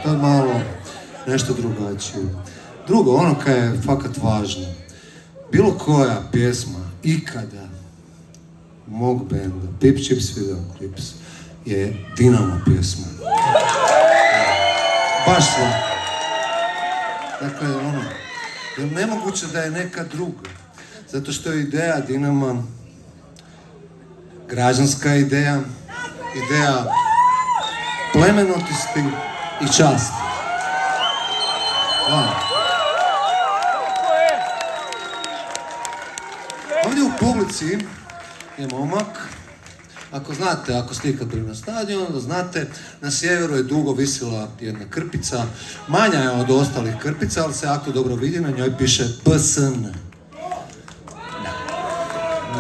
To je malo nešto drugačije. Drugo, ono kaj je fakat važno, bilo koja pjesma ikada mog benda, Pips Chips Videoclips, je Dinamo-pjesma. Baš svaka. Dakle, ono, je nemoguće da je neka druga. Zato što je ideja Dinama građanska ideja, ideja plemenitosti i časti. Ovdje u publici je momak. Ako znate, ako ste ikad bili na stadionu, onda znate, na sjeveru je dugo visila jedna krpica. Manja je od ostalih krpica, ali se jako dobro vidi, na njoj piše PSN.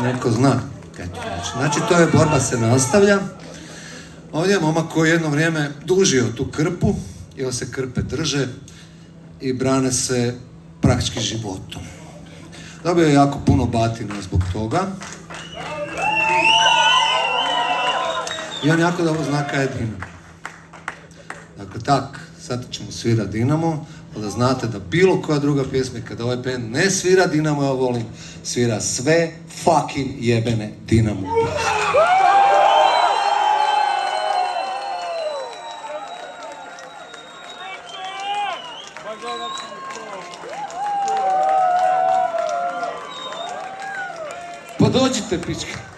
Neko zna kaj to znači. Znači, to je borba se nastavlja. Ovdje je momak koji jedno vrijeme dužio tu krpu, jer se krpe drže i brane se praktički životom. Dobio je jako puno batina zbog toga. I on jako dobro zna kaj je Dinamo. Dakle, tak, sad ćemo svirati Dinamo, ali da znate da bilo koja druga pjesma, kada ovaj band ne svira Dinamo, ja volim, svira sve fucking jebene Dinamo pjesme. Pa dođite, pička.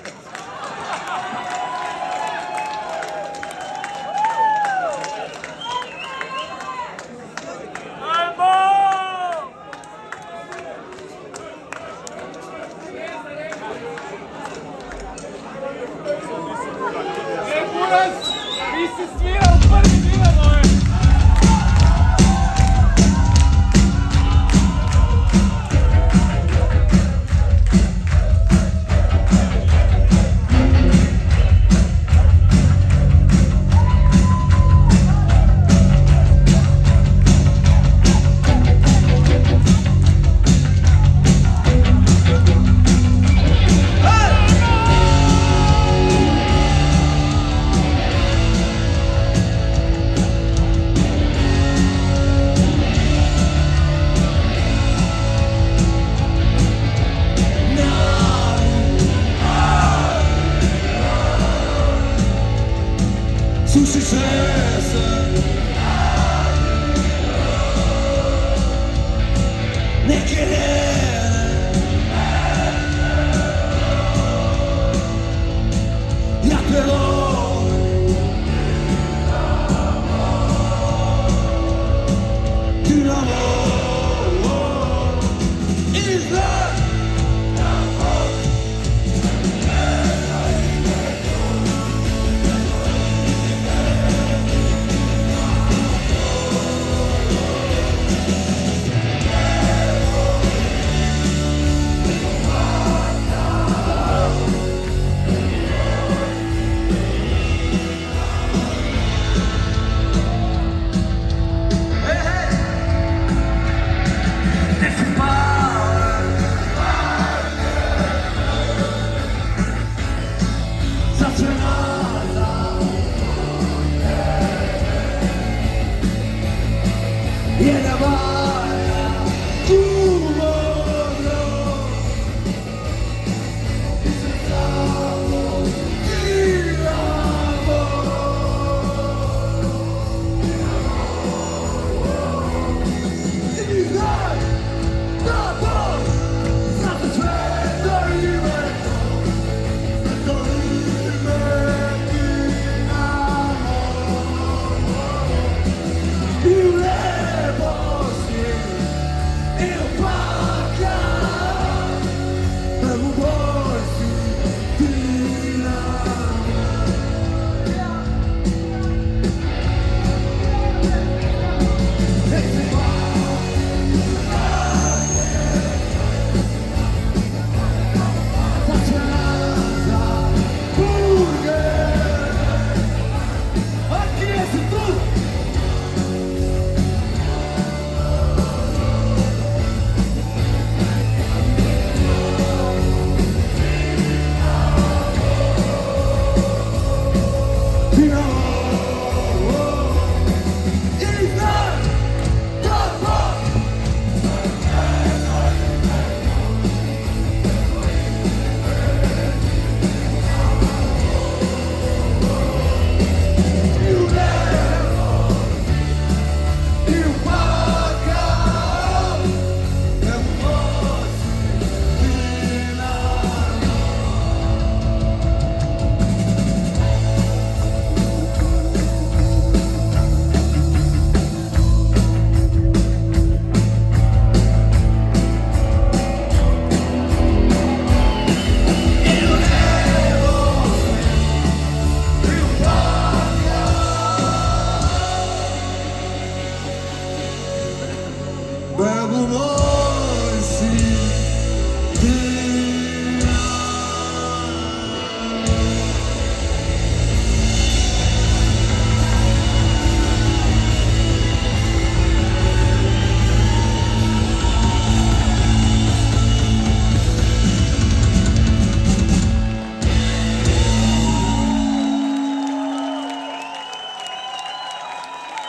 Yeah,